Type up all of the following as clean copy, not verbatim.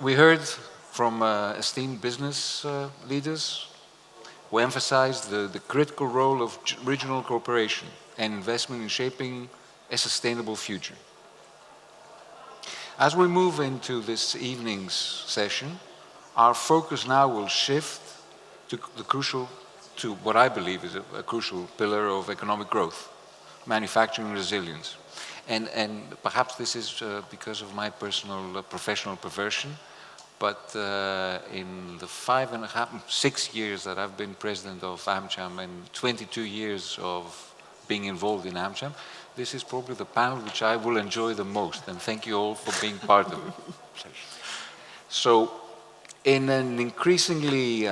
We heard from esteemed business leaders who emphasized the critical role of regional cooperation and investment in shaping a sustainable future. As we move into this evening's session, our focus now will shift to what I believe is a crucial pillar of economic growth, manufacturing resilience. And perhaps this is because of my personal professional perversion, but in the 6 years that I've been president of AmCham and 22 years of being involved in AmCham, this is probably the panel which I will enjoy the most, and thank you all for being part of it. So, in an increasingly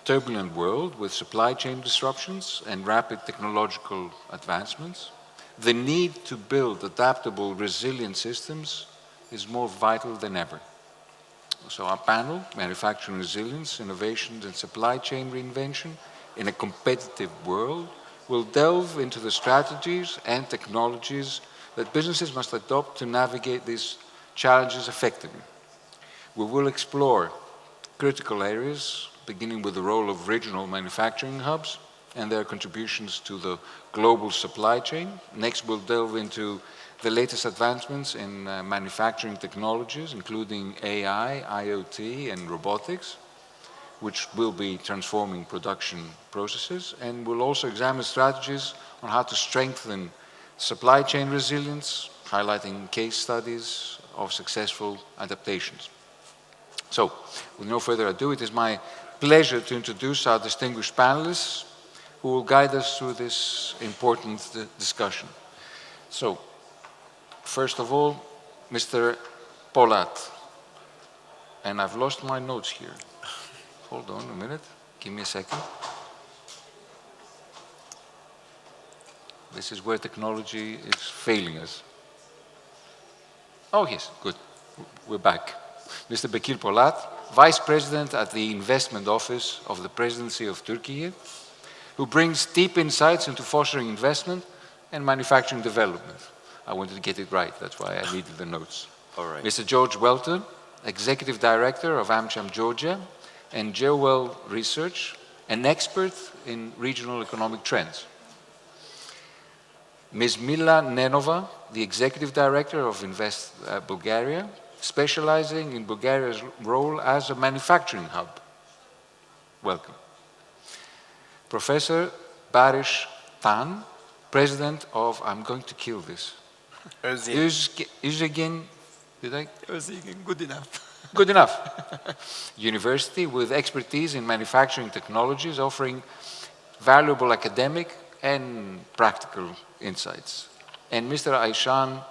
turbulent world with supply chain disruptions and rapid technological advancements, the need to build adaptable, resilient systems is more vital than ever. So our panel, Manufacturing Resilience, Innovations and Supply Chain Reinvention in a Competitive World, will delve into the strategies and technologies that businesses must adopt to navigate these challenges effectively. We will explore critical areas, beginning with the role of regional manufacturing hubs and their contributions to the global supply chain. Next, we'll delve into the latest advancements in manufacturing technologies, including AI, IoT, and robotics, which will be transforming production processes. And we'll also examine strategies on how to strengthen supply chain resilience, highlighting case studies of successful adaptations. So, with no further ado, it is my pleasure to introduce our distinguished panelists who will guide us through this important discussion. So, first of all, Mr. Polat. And I've lost my notes here. Hold on a minute. Give me a second. This is where technology is failing us. Oh, yes, good. We're back. Mr. Bekir Polat, Vice President at the Investment Office of the Presidency of Türkiye, who brings deep insights into fostering investment and manufacturing development. I wanted to get it right, that's why I needed the notes. All right. Mr. George Welton, Executive Director of AmCham Georgia and GeoWell Research, an expert in regional economic trends. Ms. Mila Nenova, the Executive Director of Invest Bulgaria, specializing in Bulgaria's role as a manufacturing hub. Welcome. Professor Barış Tan, President of, I'm going to kill this. Özyeğin. Did I? Özyeğin, good enough. Good enough. University with expertise in manufacturing technologies, offering valuable academic and practical insights. And Mr. Aysan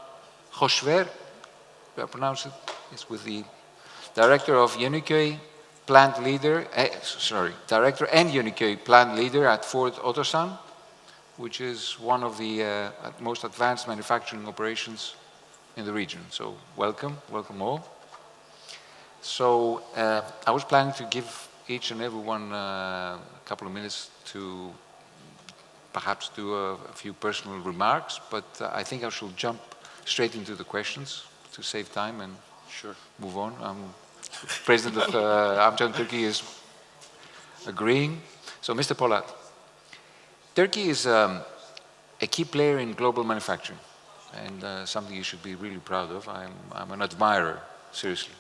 Hoşver, do I pronounce it? It's with the Director of Yeniköy, Plant Leader, Director and Yeniköy Plant Leader at Ford Otosan, which is one of the most advanced manufacturing operations in the region. So welcome all. So I was planning to give each and everyone a couple of minutes to perhaps do a few personal remarks, but I think I shall jump straight into the questions to save time and move on. President of AmCham Turkey is agreeing. So Mr. Polat, Turkey is a key player in global manufacturing and something you should be really proud of. I'm an admirer, seriously.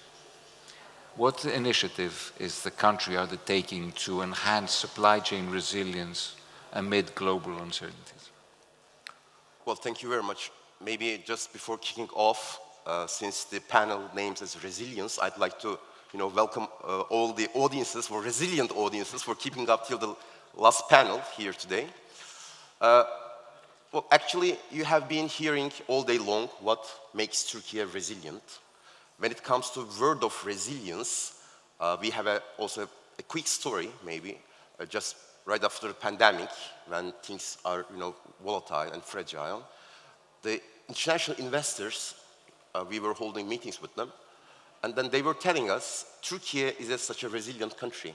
What initiative is the country undertaking to enhance supply chain resilience amid global uncertainties? Well, thank you very much. Maybe just before kicking off, since the panel names as resilience, I'd like to welcome all the audiences, for resilient audiences, for keeping up till the last panel here today. Well, actually, you have been hearing all day long what makes Turkey resilient. When it comes to word of resilience, we have also a quick story, maybe, just right after the pandemic, when things are volatile and fragile. The international investors, we were holding meetings with them, and then they were telling us, Turkey is such a resilient country.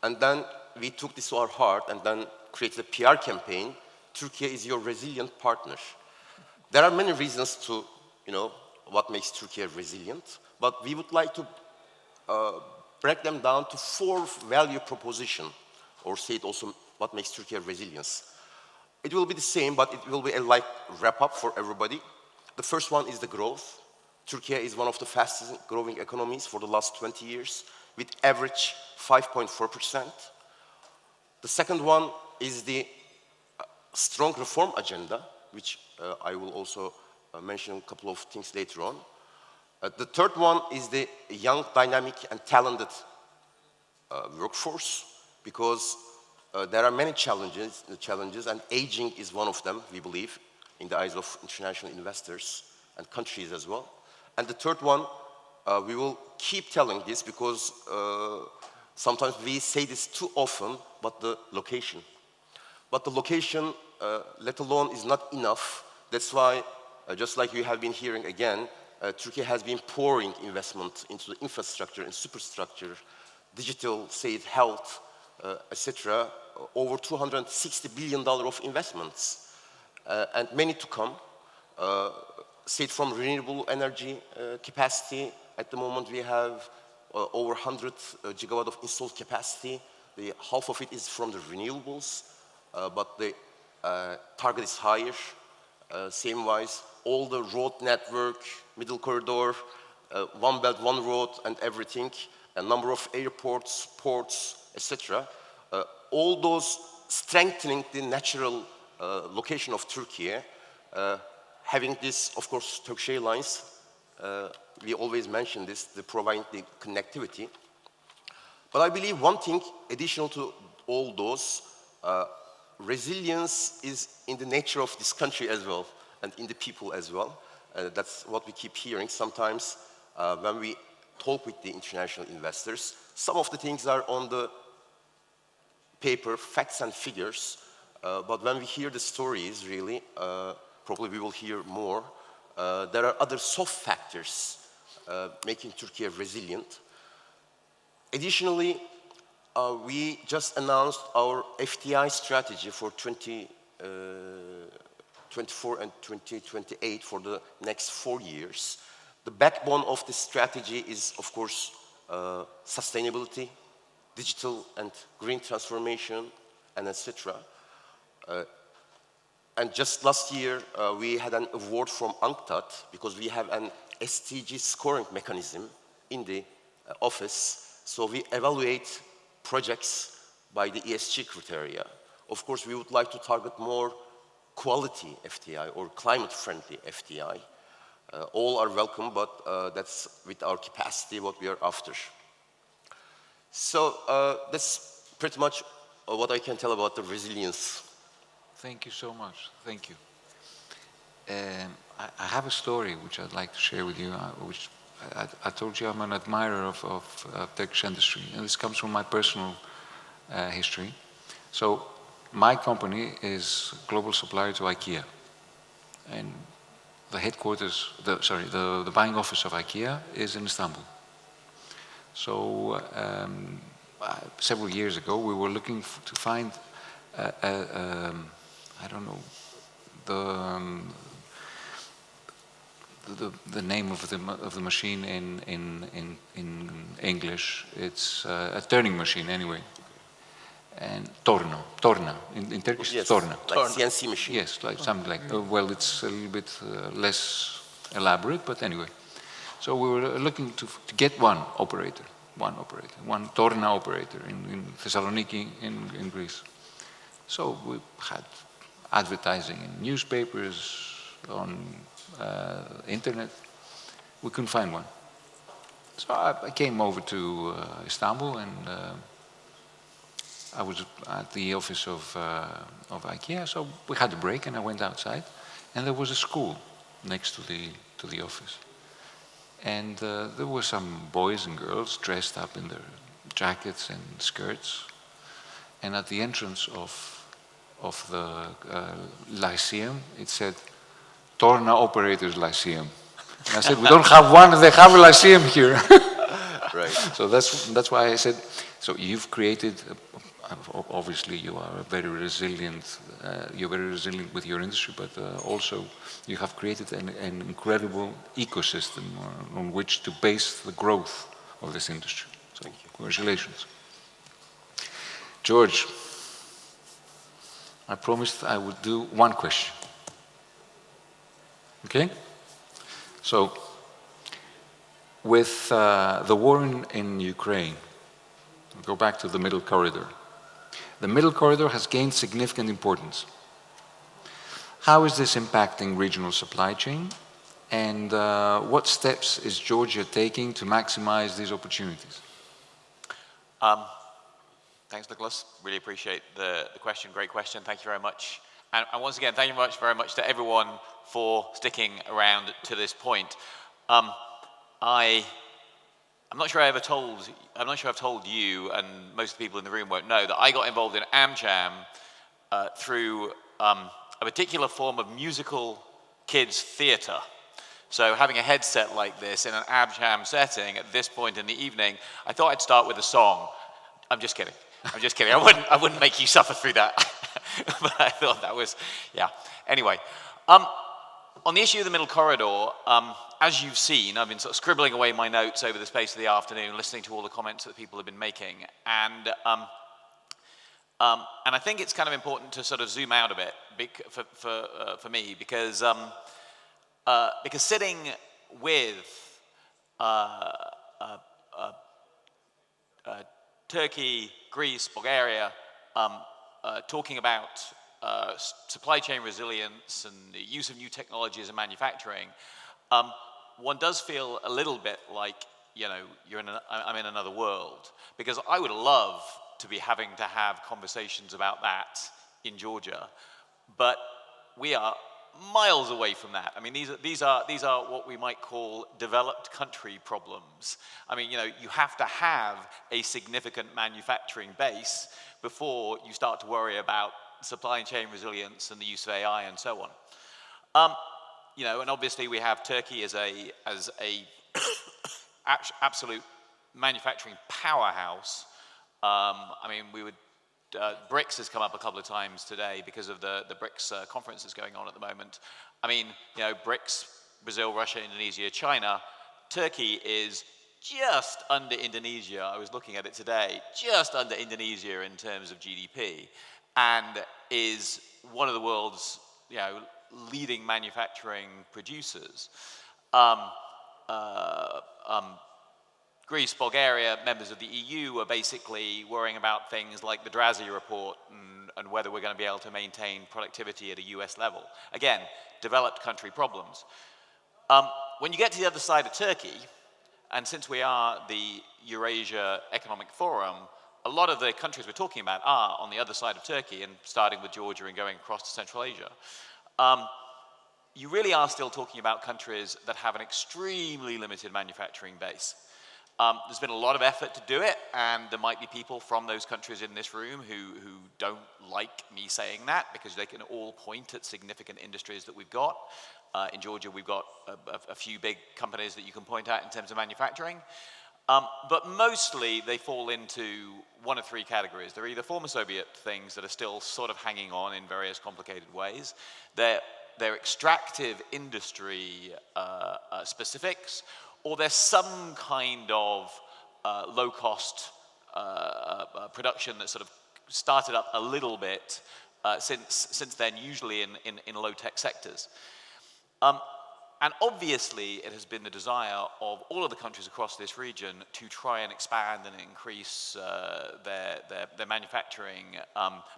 And then we took this to our heart and then created a PR campaign, Turkey is your resilient partner. There are many reasons to, what makes Turkey resilient, but we would like to break them down to 4 value proposition, or say it also what makes Turkey resilience. It will be the same, but it will be a light wrap-up for everybody. The first one is the growth. Turkey is one of the fastest growing economies for the last 20 years, with average 5.4%. The second one is the strong reform agenda, which I will also mention a couple of things later on. The third one is the young, dynamic, and talented workforce, because there are many challenges, and aging is one of them, we believe, in the eyes of international investors and countries as well. And the third one, we will keep telling this because sometimes we say this too often, but the location. But the location, let alone, is not enough. That's why, just like you have been hearing again, Turkey has been pouring investment into the infrastructure and superstructure, digital, say it, health, etc., over $260 billion of investments, and many to come. Say it, from renewable energy capacity. At the moment, we have over 100 gigawatt of installed capacity. Half of it is from the renewables, but the target is higher. Same-wise, all the road network, middle corridor, one belt, one road, and everything, a number of airports, ports, etc. All those strengthening the natural location of Turkey, having this, of course, Turkish Airlines, we always mention this, they provide the connectivity. But I believe one thing, additional to all those, resilience is in the nature of this country as well, and in the people as well. That's what we keep hearing sometimes when we talk with the international investors. Some of the things are on the paper, facts and figures, but when we hear the stories, really, probably we will hear more. There are other soft factors making Turkey resilient. Additionally, we just announced our FDI strategy for 2024 and 2028 for the next 4 years. The backbone of this strategy is, of course, sustainability, digital and green transformation, and etc. And just last year, we had an award from UNCTAD because we have an SDG scoring mechanism in the office. So we evaluate projects by the ESG criteria. Of course, we would like to target more quality FDI or climate-friendly FDI. All are welcome, but that's with our capacity what we are after. So that's pretty much what I can tell about the resilience. Thank you so much. Thank you. I have a story which I'd like to share with you, which I told you I'm an admirer of Turkish industry, and this comes from my personal history. So my company is global supplier to IKEA, and the headquarters, the buying office of IKEA is in Istanbul. So several years ago, we were looking to find I don't know the name of the machine in English. It's a turning machine anyway. And torna. In Turkish, yes, torna. Like CNC machine. Yes, like something like. Well, it's a little bit less elaborate, but anyway. So we were looking to get one torna operator in Thessaloniki in Greece. So we had advertising in newspapers, on internet. We couldn't find one. So I came over to Istanbul, and I was at the office of IKEA. So we had a break, and I went outside, and there was a school next to the office. And there were some boys and girls dressed up in their jackets and skirts. And at the entrance of the lyceum, it said, Torna Operators Lyceum. And I said, we don't have one, they have a lyceum here. Right. So that's why I said, so you've created, obviously you are very resilient, you're very resilient with your industry, but also you have created an incredible ecosystem on which to base the growth of this industry. So congratulations. George, I promised I would do one question. Okay? So, with the war in Ukraine, we'll go back to the Middle Corridor. The Middle Corridor has gained significant importance. How is this impacting regional supply chain? And what steps is Georgia taking to maximize these opportunities? Thanks, Nicholas. Really appreciate the question. Great question. Thank you very much. And once again, thank you very much to everyone for sticking around to this point. I'm not sure I've told you, and most of the people in the room won't know, that I got involved in AmCham through a particular form of musical kids theatre. So having a headset like this in an AmCham setting at this point in the evening, I thought I'd start with a song. I'm just kidding. I'm just kidding. I wouldn't make you suffer through that. But I thought that was, yeah. Anyway, on the issue of the Middle Corridor, as you've seen, I've been sort of scribbling away my notes over the space of the afternoon, listening to all the comments that people have been making, and I think it's kind of important to sort of zoom out a bit for me, because sitting with Turkey, Greece, Bulgaria, talking about supply chain resilience and the use of new technologies in manufacturing, one does feel a little bit like, you know, I'm in another world, because I would love to be having to have conversations about that in Georgia, but we are miles away from that. I mean, these are what we might call developed country problems. I mean, you know, you have to have a significant manufacturing base before you start to worry about supply chain resilience and the use of AI and so on. You know, and obviously we have Turkey as a absolute manufacturing powerhouse. I mean, BRICS has come up a couple of times today because of the BRICS conference that's going on at the moment. I mean, you know, BRICS, Brazil, Russia, Indonesia, China. Turkey is just under Indonesia. I was looking at it today, just under Indonesia in terms of GDP, and is one of the world's, you know, leading manufacturing producers. Greece, Bulgaria, members of the EU, are basically worrying about things like the Draghi report and whether we're going to be able to maintain productivity at a US level. Again, developed country problems. When you get to the other side of Turkey, and since we are the Eurasia Economic Forum, a lot of the countries we're talking about are on the other side of Turkey, and starting with Georgia and going across to Central Asia. You really are still talking about countries that have an extremely limited manufacturing base. There's been a lot of effort to do it, and there might be people from those countries in this room who don't like me saying that, because they can all point at significant industries that we've got. In Georgia, we've got a few big companies that you can point at in terms of manufacturing. But mostly they fall into one of three categories. They're either former Soviet things that are still sort of hanging on in various complicated ways. They're extractive industry specifics, or there's some kind of low-cost production that sort of started up a little bit since then, usually in low-tech sectors. And obviously, it has been the desire of all of the countries across this region to try and expand and increase their manufacturing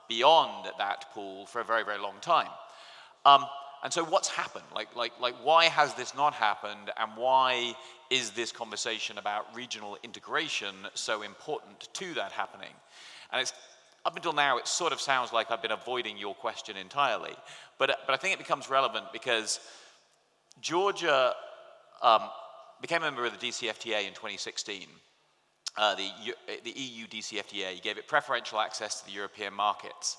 beyond that pool for a very, very long time. And so what's happened? Like, why has this not happened, and why is this conversation about regional integration so important to that happening? And it's, up until now, it sort of sounds like I've been avoiding your question entirely. But I think it becomes relevant because Georgia became a member of the DCFTA in 2016. The EU DCFTA gave it preferential access to the European markets.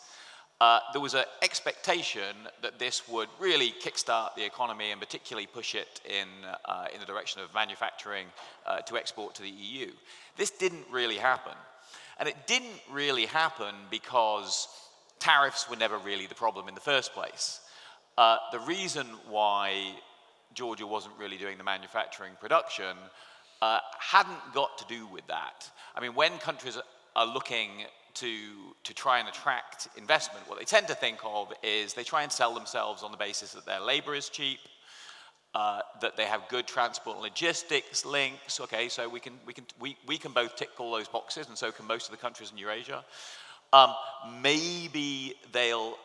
There was an expectation that this would really kickstart the economy and particularly push it in the direction of manufacturing to export to the EU. This didn't really happen. And it didn't really happen because tariffs were never really the problem in the first place. The reason why Georgia wasn't really doing the manufacturing production hadn't got to do with that. I mean, when countries are looking to try and attract investment, what they tend to think of is they try and sell themselves on the basis that their labor is cheap, that they have good transport and logistics links. Okay, so we can both tick all those boxes, and so can most of the countries in Eurasia. Maybe they'll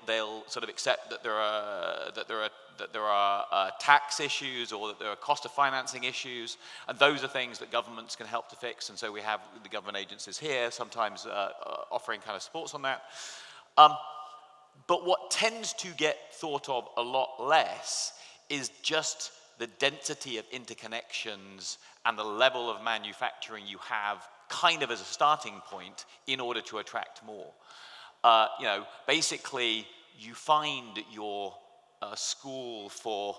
sort of accept that there are tax issues, or that there are cost of financing issues, and those are things that governments can help to fix. And so we have the government agencies here sometimes offering kind of supports on that. But what tends to get thought of a lot less is just the density of interconnections and the level of manufacturing you have kind of as a starting point in order to attract more. You know, basically you find your school for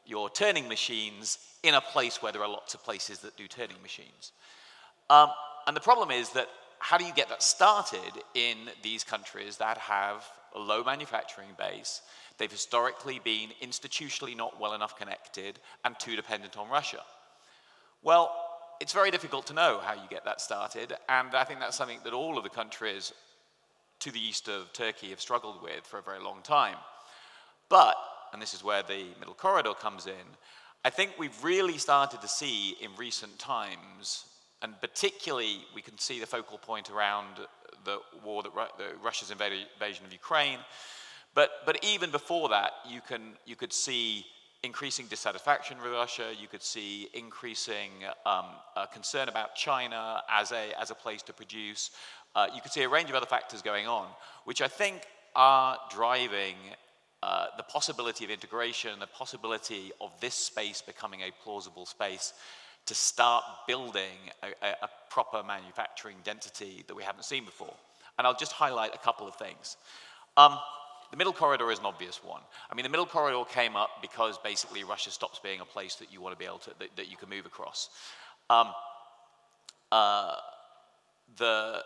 your turning machines in a place where there are lots of places that do turning machines. And the problem is that how do you get that started in these countries that have a low manufacturing base? They've historically been institutionally not well enough connected and too dependent on Russia. Well, it's very difficult to know how you get that started, and I think that's something that all of the countries to the east of Turkey have struggled with for a very long time. But, and this is where the middle corridor comes in, I think we've really started to see in recent times, and particularly we can see the focal point around the war that Russia's invasion of Ukraine, but even before that, you could see increasing dissatisfaction with Russia. You could see increasing concern about China as a place to produce. You could see a range of other factors going on, which I think are driving the possibility of integration, the possibility of this space becoming a plausible space to start building a proper manufacturing density that we haven't seen before. And I'll just highlight a couple of things. The middle corridor is an obvious one. I mean, the middle corridor came up because basically Russia stops being a place that you want to be able to, that you can move across. The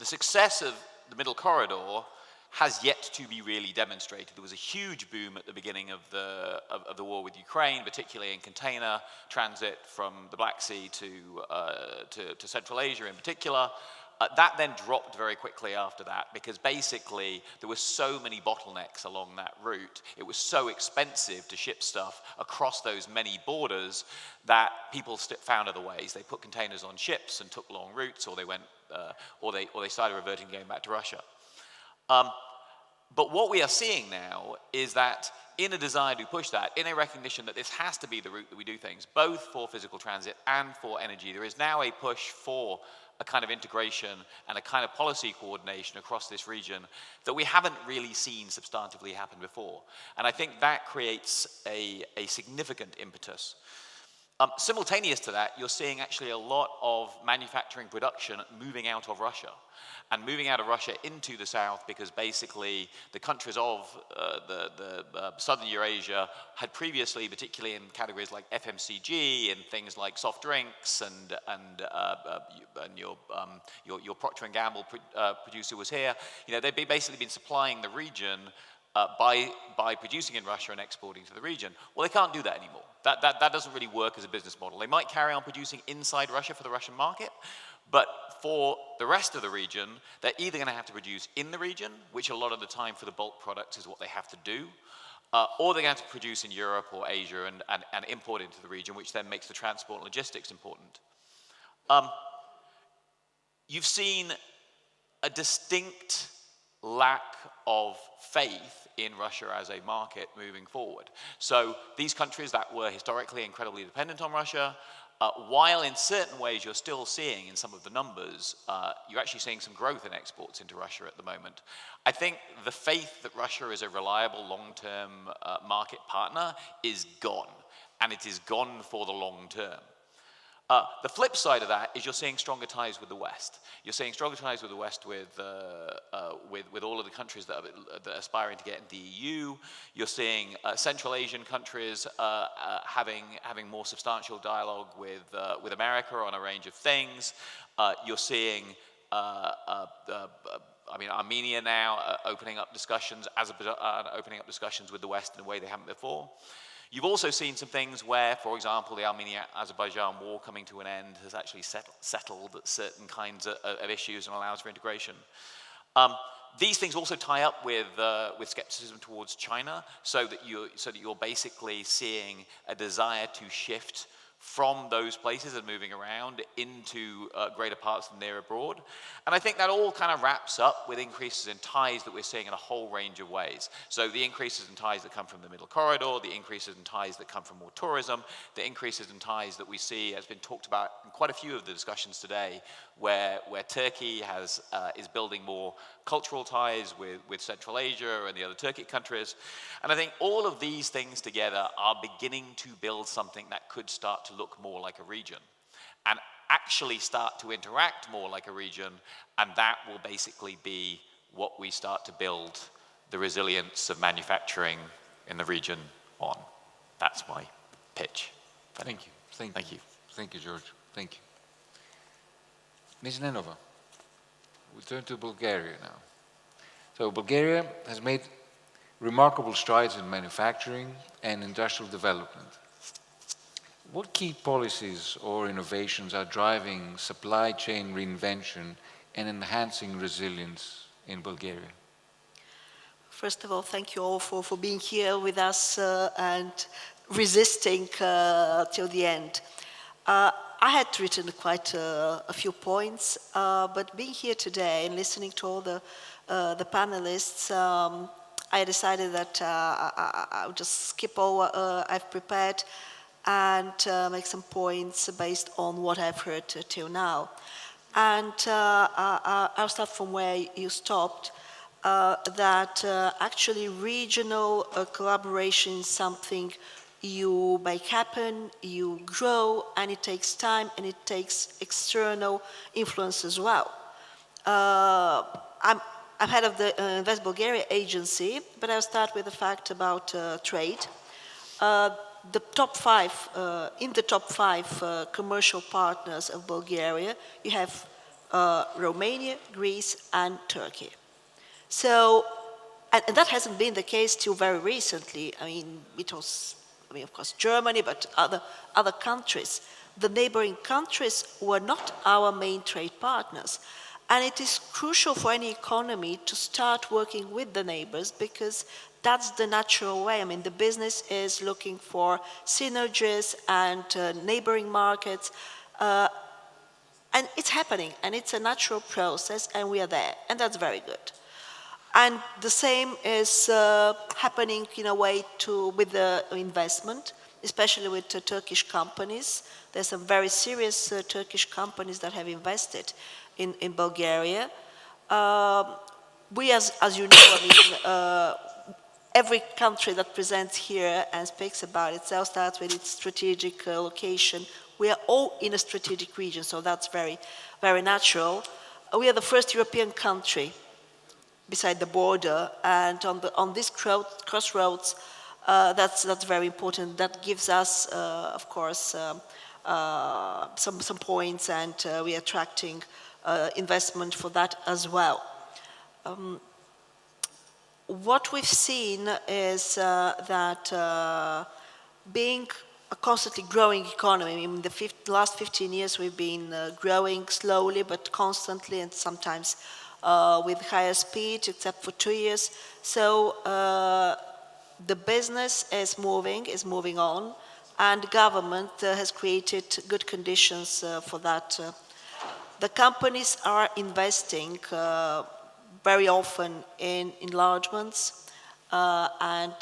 success of the middle corridor has yet to be really demonstrated. There was a huge boom at the beginning of the war with Ukraine, particularly in container transit from the Black Sea to Central Asia in particular. That then dropped very quickly after that, because basically there were so many bottlenecks along that route. It was so expensive to ship stuff across those many borders that people found other ways. They put containers on ships and took long routes, or they went, or they started reverting, going back to Russia. But what we are seeing now is that in a desire to push that, in a recognition that this has to be the route that we do things, both for physical transit and for energy, there is now a push for a kind of integration and a kind of policy coordination across this region that we haven't really seen substantively happen before. And I think that creates a significant impetus. Simultaneous to that, you're seeing actually a lot of manufacturing production moving out of Russia, and moving out of Russia into the south, because basically the countries of the southern Eurasia had previously, particularly in categories like FMCG and things like soft drinks, and your Procter & Gamble producer was here. You know, they'd basically been supplying the region by producing in Russia and exporting to the region. Well, they can't do that anymore. That doesn't really work as a business model. They might carry on producing inside Russia for the Russian market, but for the rest of the region, they're either going to have to produce in the region, which a lot of the time for the bulk products is what they have to do, or they're going to have to produce in Europe or Asia and import into the region, which then makes the transport and logistics important. You've seen a distinct lack of faith in Russia as a market moving forward. So these countries that were historically incredibly dependent on Russia, while in certain ways you're still seeing in some of the numbers, you're actually seeing some growth in exports into Russia at the moment. I think the faith that Russia is a reliable long-term market partner is gone, and it is gone for the long term. The flip side of that is you're seeing stronger ties with the West. You're seeing stronger ties with the West with all of the countries that are aspiring to get into the EU. You're seeing Central Asian countries having more substantial dialogue with America on a range of things. You're seeing Armenia now opening up discussions with the West in a way they haven't before. You've also seen some things where, for example, the Armenia-Azerbaijan war coming to an end has actually settled certain kinds of issues and allows for integration. These things also tie up with skepticism towards China, so that you're basically seeing a desire to shift from those places and moving around into greater parts of near abroad. And I think that all kind of wraps up with increases in ties that we're seeing in a whole range of ways. So the increases in ties that come from the Middle Corridor, the increases in ties that come from more tourism, the increases in ties that we see has been talked about in quite a few of the discussions today, where Turkey is building more cultural ties with Central Asia and the other Turkic countries. And I think all of these things together are beginning to build something that could start to look more like a region and actually start to interact more like a region, and that will basically be what we start to build the resilience of manufacturing in the region on. That's my pitch. Thank you. Thank you. Thank you, George. Thank you. Ms. Nenova, we turn to Bulgaria now. So Bulgaria has made remarkable strides in manufacturing and industrial development. What key policies or innovations are driving supply chain reinvention and enhancing resilience in Bulgaria? First of all, thank you all for being here with us and resisting till the end. I had written quite a few points, but being here today and listening to all the panelists, I decided that I would just skip all I've prepared and make some points based on what I've heard till now. And I'll start from where you stopped, that actually regional collaboration is something you make happen, you grow, and it takes time, and it takes external influence as well. I'm head of the Invest Bulgaria agency, but I'll start with the fact about trade. In the top five commercial partners of Bulgaria, you have Romania, Greece, and Turkey. So, and that hasn't been the case till very recently. I mean, it was, of course, Germany, but other countries. The neighboring countries were not our main trade partners. And it is crucial for any economy to start working with the neighbors, because that's the natural way. I mean, the business is looking for synergies and neighboring markets. And it's happening, and it's a natural process, and we are there, and that's very good. And the same is happening in a way with the investment, especially with Turkish companies. There's some very serious Turkish companies that have invested in Bulgaria. We, as you know, I mean, every country that presents here and speaks about itself starts with its strategic location. We are all in a strategic region, so that's very, very natural. We are the first European country beside the border, and on this crossroads, that's very important. That gives us, of course, some points, and we are attracting investment for that as well. What we've seen is that being a constantly growing economy, in the last 15 years we've been growing slowly but constantly, and sometimes with higher speed, except for 2 years. So the business is moving on, and government has created good conditions for that. The companies are investing very often in enlargements and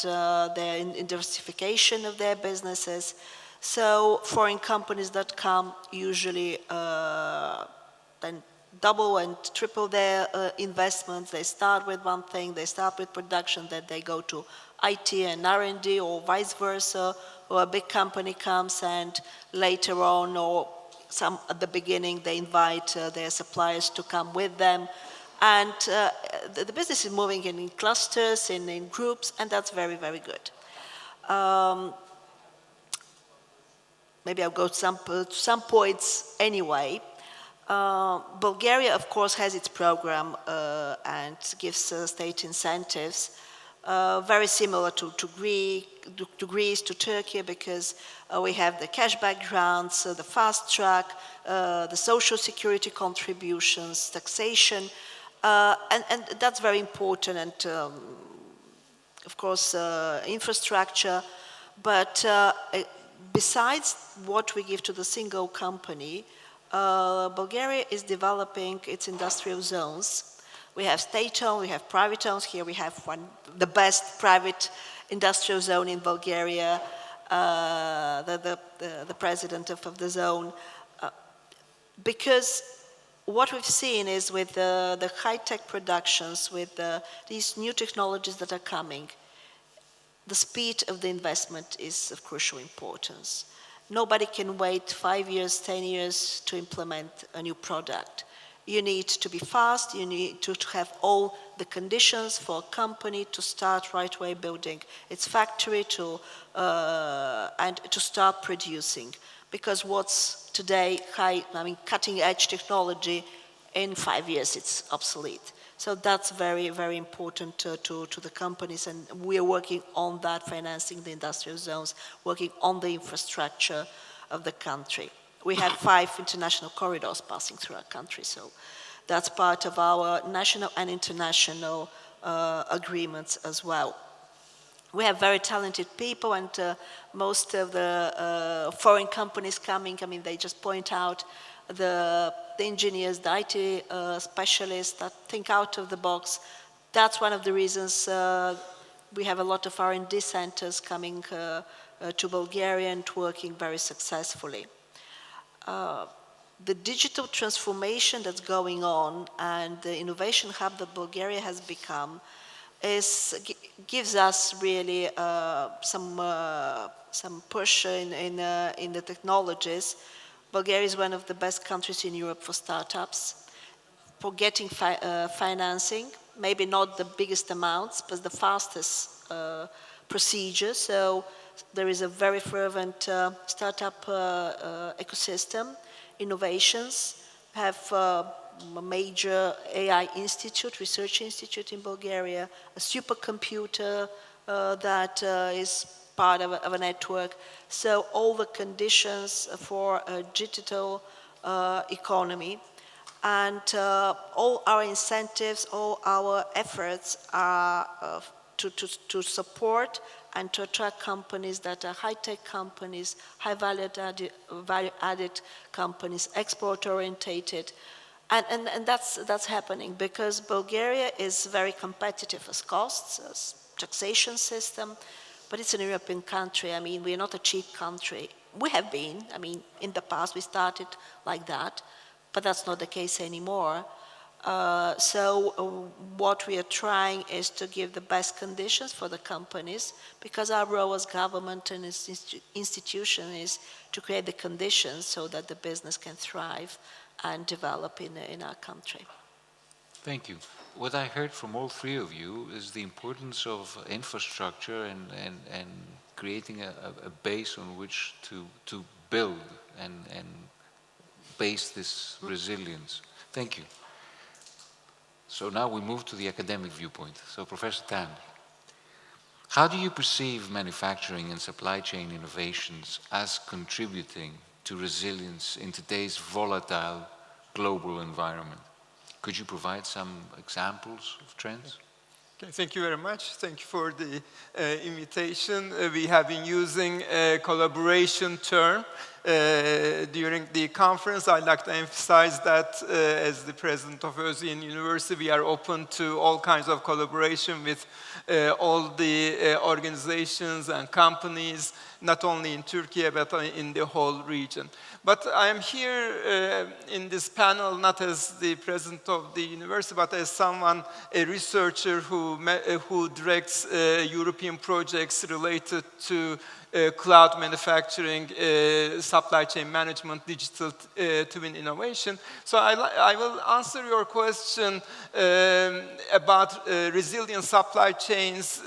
in diversification of their businesses. So foreign companies that come usually then double and triple their investments. They start with one thing, they start with production, then they go to IT and R&D, or vice versa, or a big company comes and later on, or at the beginning, they invite their suppliers to come with them. And the business is moving in clusters, in groups, and that's very, very good. Maybe I'll go to some points anyway. Bulgaria, of course, has its program and gives state incentives. very similar to Greece, to Turkey, because we have the cashback grants, the fast track, the social security contributions, taxation, and that's very important, and of course infrastructure. But besides what we give to the single company, Bulgaria is developing its industrial zones. We have state-owned, we have private-owned. Here we have the best private industrial zone in Bulgaria, the president of the zone. Because what we've seen is with the high-tech productions, with these new technologies that are coming, the speed of the investment is of crucial importance. Nobody can wait 5 years, 10 years to implement a new product. You need to be fast, you need to have all the conditions for a company to start right away building its factory and to start producing. Because what's today cutting edge technology, in 5 years it's obsolete. So that's very, very important to the companies, and we are working on that, financing the industrial zones, working on the infrastructure of the country. We have 5 international corridors passing through our country, so that's part of our national and international agreements as well. We have very talented people, and most of the foreign companies coming, they just point out the engineers, the IT specialists that think out of the box. That's one of the reasons we have a lot of R&D centers coming to Bulgaria and working very successfully. The digital transformation that's going on and the innovation hub that Bulgaria has become gives us really some push in the technologies. Bulgaria is one of the best countries in Europe for startups, for getting financing, maybe not the biggest amounts, but the fastest procedure. So there is a very fervent startup ecosystem, innovations. We have a major AI institute, research institute in Bulgaria, a supercomputer that is part of a network. So all the conditions for a digital economy, and all our incentives, all our efforts are to support and to attract companies that are high-tech companies, high value-added companies, export-orientated. And that's happening because Bulgaria is very competitive as costs, as taxation system, but it's an European country. We're not a cheap country. We have been. In the past we started like that, but that's not the case anymore. So what we are trying is to give the best conditions for the companies, because our role as government and as institution is to create the conditions so that the business can thrive and develop in our country. Thank you. What I heard from all three of you is the importance of infrastructure and creating a base on which to build and base this resilience. Thank you. So now we move to the academic viewpoint. So Professor Tan, how do you perceive manufacturing and supply chain innovations as contributing to resilience in today's volatile global environment? Could you provide some examples of trends? Okay, thank you very much. Thank you for the invitation. We have been using a collaboration term during the conference. I'd like to emphasize that as the president of Özyeğin University, we are open to all kinds of collaboration with all the organizations and companies, not only in Turkey, but in the whole region. But I am here in this panel not as the president of the university, but as someone, a researcher who directs European projects related to cloud manufacturing, supply chain management, digital twin innovation. So I will answer your question about resilient supply chains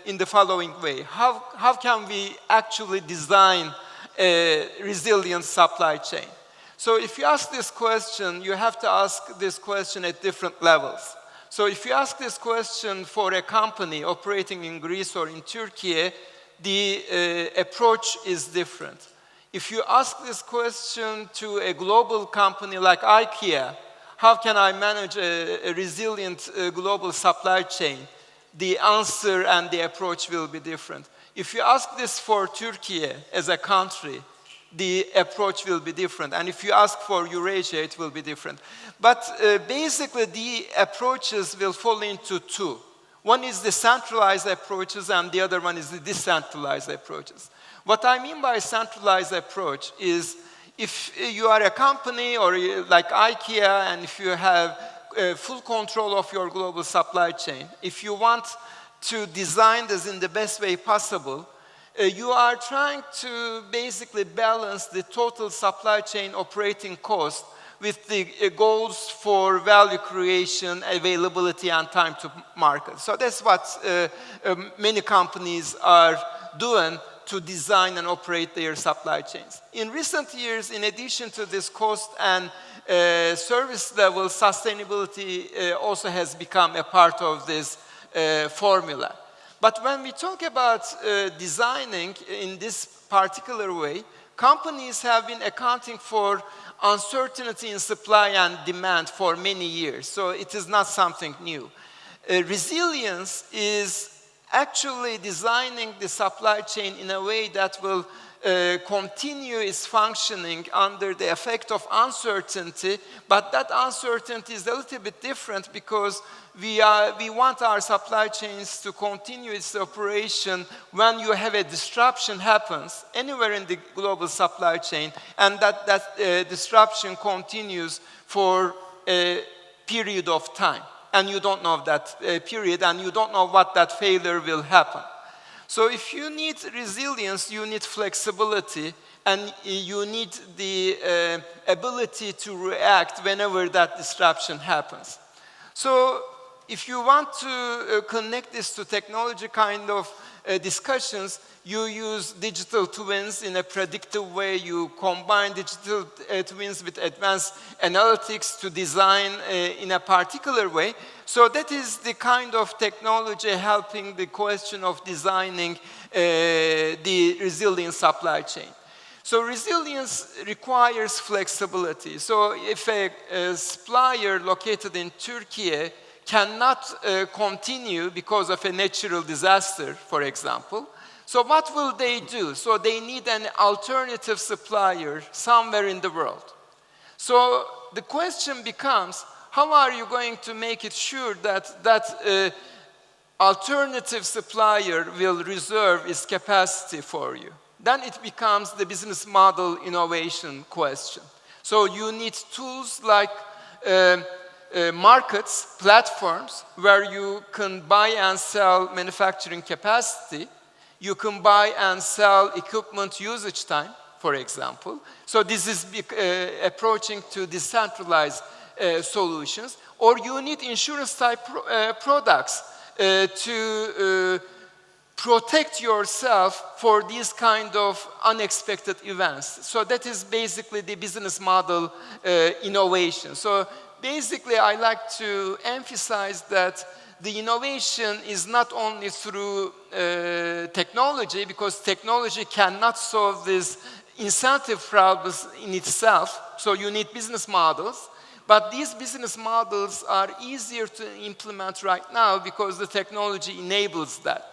in the following way. How can we actually design a resilient supply chain? So if you ask this question, you have to ask this question at different levels. So if you ask this question for a company operating in Greece or in Turkey, the approach is different. If you ask this question to a global company like IKEA, how can I manage a resilient global supply chain? The answer and the approach will be different. If you ask this for Turkey as a country, the approach will be different. And if you ask for Eurasia, it will be different. But basically, the approaches will fall into two. One is the centralized approaches, and the other one is the decentralized approaches. What I mean by centralized approach is if you are a company or like IKEA, and if you have full control of your global supply chain, if you want to design this in the best way possible, you are trying to basically balance the total supply chain operating cost with the goals for value creation, availability, and time to market. So that's what many companies are doing to design and operate their supply chains. In recent years, in addition to this cost and service level, sustainability also has become a part of this formula. But when we talk about designing in this particular way, companies have been accounting for uncertainty in supply and demand for many years, so it is not something new. Resilience is actually designing the supply chain in a way that will continue its functioning under the effect of uncertainty, but that uncertainty is a little bit different because we want our supply chains to continue its operation when you have a disruption happens anywhere in the global supply chain, and that disruption continues for a period of time. And you don't know that period, and you don't know what that failure will happen. So if you need resilience, you need flexibility, and you need the ability to react whenever that disruption happens. So if you want to connect this to technology kind of discussions, you use digital twins in a predictive way. You combine digital twins with advanced analytics to design in a particular way. So that is the kind of technology helping the question of designing the resilient supply chain. So resilience requires flexibility. So if a supplier located in Turkey cannot continue because of a natural disaster, for example, so what will they do? So they need an alternative supplier somewhere in the world. So the question becomes, how are you going to make it sure that that alternative supplier will reserve its capacity for you? Then it becomes the business model innovation question. So you need tools like markets, platforms, where you can buy and sell manufacturing capacity. You can buy and sell equipment usage time, for example. So this is approaching to decentralized solutions. Or you need insurance type products to protect yourself for these kind of unexpected events. So that is basically the business model innovation. So basically, I like to emphasize that the innovation is not only through technology, because technology cannot solve these incentive problems in itself, so you need business models. But these business models are easier to implement right now because the technology enables that.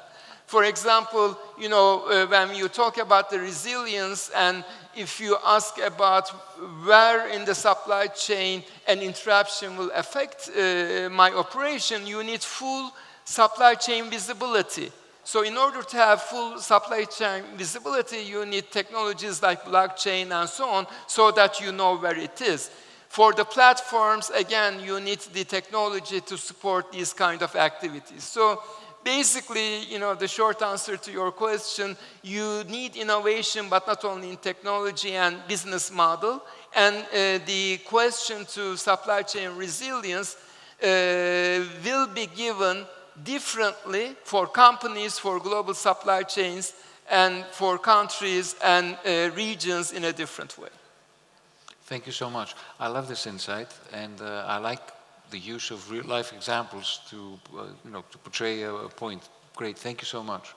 For example, you know, when you talk about the resilience, and if you ask about where in the supply chain an interruption will affect my operation, you need full supply chain visibility. So in order to have full supply chain visibility, you need technologies like blockchain and so on, so that you know where it is. For the platforms, again, you need the technology to support these kind of activities. So basically, you know, the short answer to your question, you need innovation, but not only in technology and business model. And the question to supply chain resilience will be given differently for companies, for global supply chains, and for countries and regions in a different way. Thank you so much. I love this insight, and I like the use of real-life examples to, to portray a point. Great, thank you so much.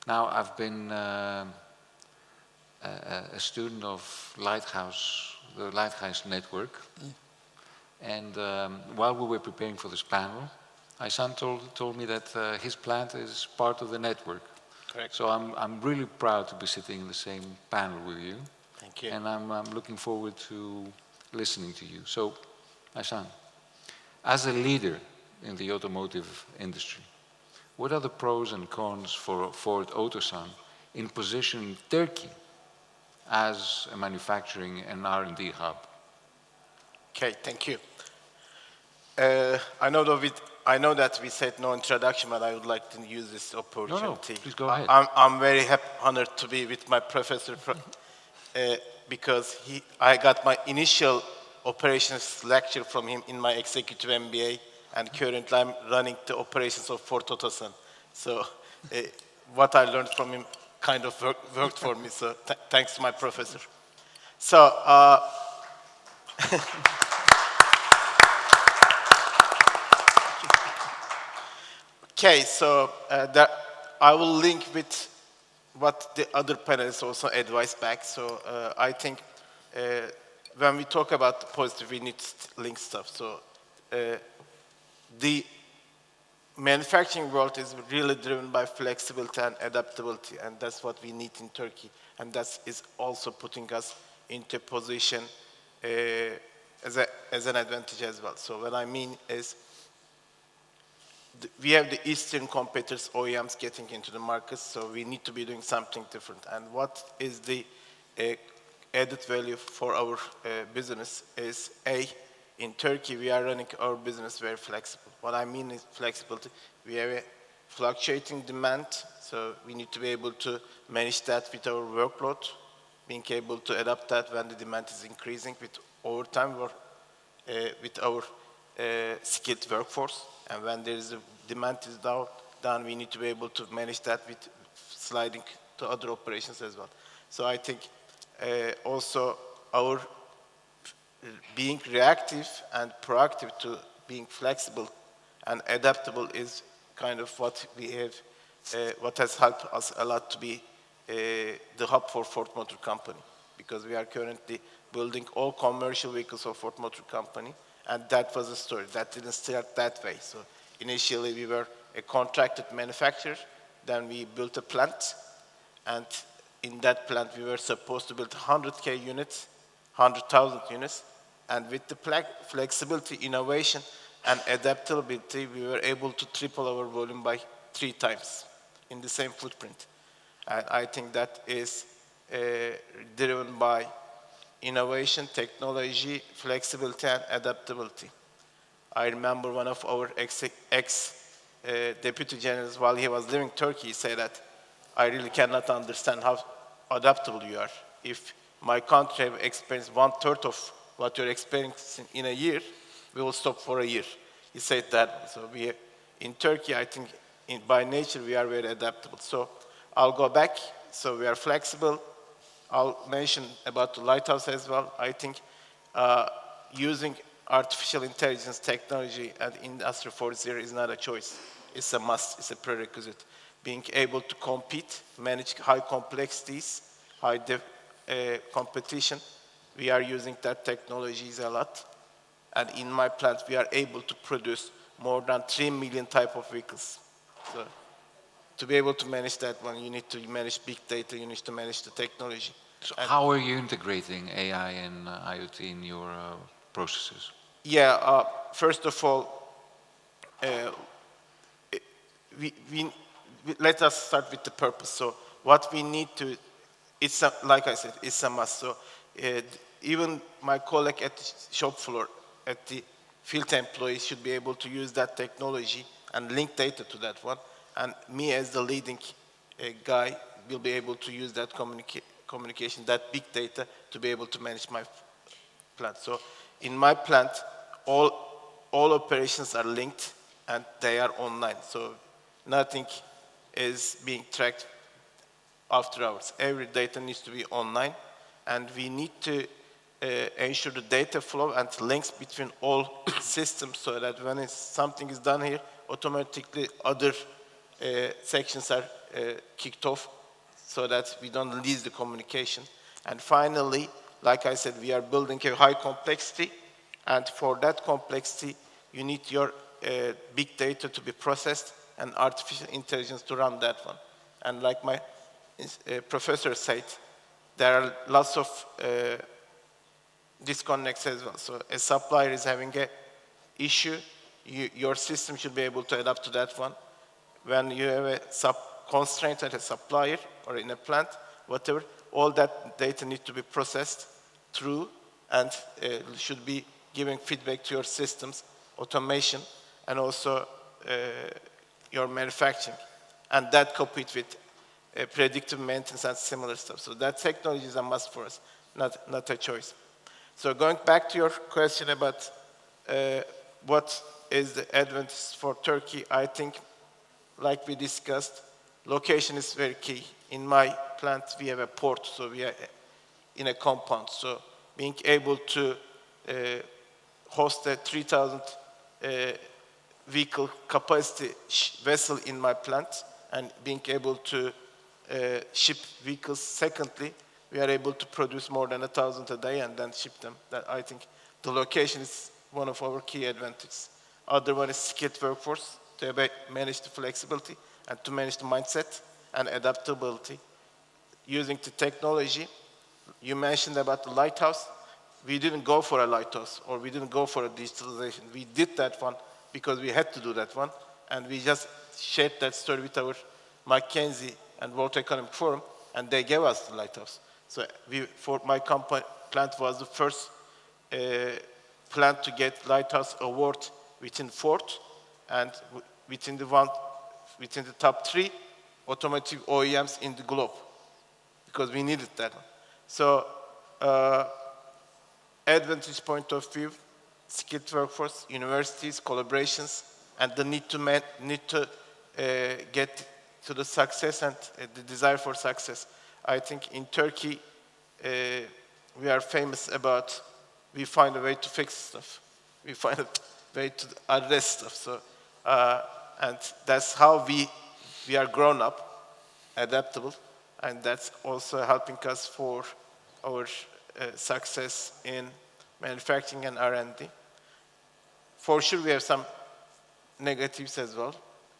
Now, I've been a student of the Lighthouse Network, and while we were preparing for this panel, Aysan told me that his plant is part of the network. Correct. So I'm really proud to be sitting in the same panel with you. Thank you. And I'm looking forward to listening to you. So, Aysan, as a leader in the automotive industry, what are the pros and cons for Otosan in positioning Turkey as a manufacturing and R&D hub? Okay, thank you. I know that we said no introduction, but I would like to use this opportunity. No, please go ahead. I'm very honored to be with my professor because I got my initial operations lecture from him in my executive MBA, and currently I'm running the operations of Ford Otosan. So what I learned from him kind of worked for me, so thanks to my professor. So, okay, so I will link with what the other panelists also advised back. So I think when we talk about the positive, we need to link stuff. So the manufacturing world is really driven by flexibility and adaptability, and that's what we need in Turkey. And that is also putting us into a position as an advantage as well. So what I mean is, we have the Eastern competitors, OEMs, getting into the market, so we need to be doing something different. And what is the added value for our business is, in Turkey, we are running our business very flexible. What I mean is flexibility. We have a fluctuating demand, so we need to be able to manage that with our workload, being able to adapt that when the demand is increasing with overtime or with our skilled workforce. And when there is a demand is down, we need to be able to manage that with sliding to other operations as well. So I think also our being reactive and proactive to being flexible and adaptable is kind of what we have, what has helped us a lot to be the hub for Ford Motor Company, because we are currently building all commercial vehicles of Ford Motor Company, and that was the story. That didn't start that way. So initially we were a contracted manufacturer, then we built a plant, and in that plant we were supposed to build 100,000 units, 100,000 units, and with the flexibility, innovation, and adaptability, we were able to triple our volume by 3 times in the same footprint. And I think that is driven by innovation, technology, flexibility, and adaptability. I remember one of our ex-deputy generals, while he was leaving Turkey, said that, I really cannot understand how adaptable you are. If my country have experienced 1/3 of what you're experiencing in a year, we will stop for a year. He said that. So in Turkey, I think by nature, we are very adaptable. So I'll go back. So we are flexible. I'll mention about the Lighthouse as well. I think using artificial intelligence technology and Industry 4.0 is not a choice. It's a must. It's a prerequisite. Being able to compete, manage high complexities, high competition, we are using that technologies a lot. And in my plant, we are able to produce more than 3 million type of vehicles. So to be able to manage that one, you need to manage big data, you need to manage the technology. So how are you integrating AI and IoT in your processes? Yeah, first of all, let us start with the purpose. So what we need to, like I said, it's a must. So even my colleague at the shop floor, at the field employees should be able to use that technology and link data to that one. And me as the leading guy will be able to use that communication, that big data to be able to manage my plant. So in my plant, all operations are linked and they are online. So nothing is being tracked after hours. Every data needs to be online, and we need to ensure the data flow and links between all systems so that when something is done here, automatically other sections are kicked off so that we don't lose the communication. And finally, like I said, we are building a high complexity, and for that complexity, you need your big data to be processed and artificial intelligence to run that one. And like my professor said, there are lots of disconnects as well. So a supplier is having an issue, your system should be able to adapt to that one. When you have a constraint at a supplier or in a plant, whatever, all that data needs to be processed through and should be giving feedback to your systems, automation, and also your manufacturing. And that coupled with predictive maintenance and similar stuff. So that technology is a must for us, not a choice. So going back to your question about what is the advantage for Turkey, I think, like we discussed, location is very key. In my plant, we have a port, so we are in a compound. So being able to host a 3,000 vehicle capacity vessel in my plant and being able to ship vehicles. Secondly, we are able to produce more than 1,000 a day and then ship them. That I think the location is one of our key advantages. Other one is skilled workforce to manage the flexibility and to manage the mindset and adaptability. Using the technology, you mentioned about the lighthouse. We didn't go for a lighthouse or we didn't go for a digitalization. We did that one because we had to do that one, and we just shared that story with our McKinsey and World Economic Forum, and they gave us the lighthouse. So for my company, plant was the first plant to get lighthouse award within Ford, and within the top 3 automotive OEMs in the globe, because we needed that one. So advantage point of view, skilled workforce, universities, collaborations, and the need to get to the success and the desire for success. I think in Turkey, we are famous about we find a way to fix stuff. We find a way to address stuff. So, and that's how we are grown up, adaptable, and that's also helping us for our success in manufacturing and R&D. For sure, we have some negatives as well,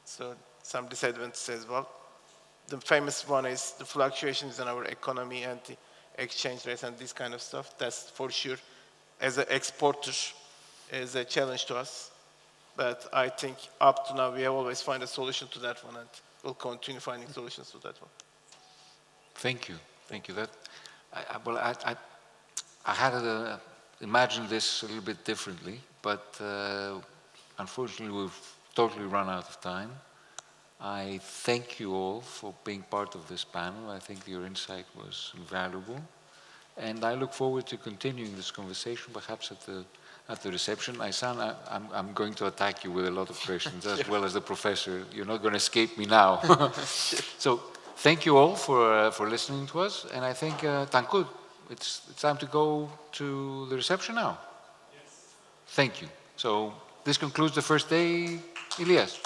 so some disadvantages as well. The famous one is the fluctuations in our economy and the exchange rates and this kind of stuff. That's for sure, as an exporter, is a challenge to us. But I think up to now, we have always found a solution to that one, and we'll continue finding solutions to that one. Thank you. Thank you. I had imagined this a little bit differently, but unfortunately, we've totally run out of time. I thank you all for being part of this panel. I think your insight was invaluable. And I look forward to continuing this conversation, perhaps at the reception. Aysan, I'm going to attack you with a lot of questions, as well as the professor. You're not going to escape me now. So thank you all for listening to us. And I think, Tankut, it's time to go to the reception now. Yes. Thank you. So this concludes the first day. Ilias.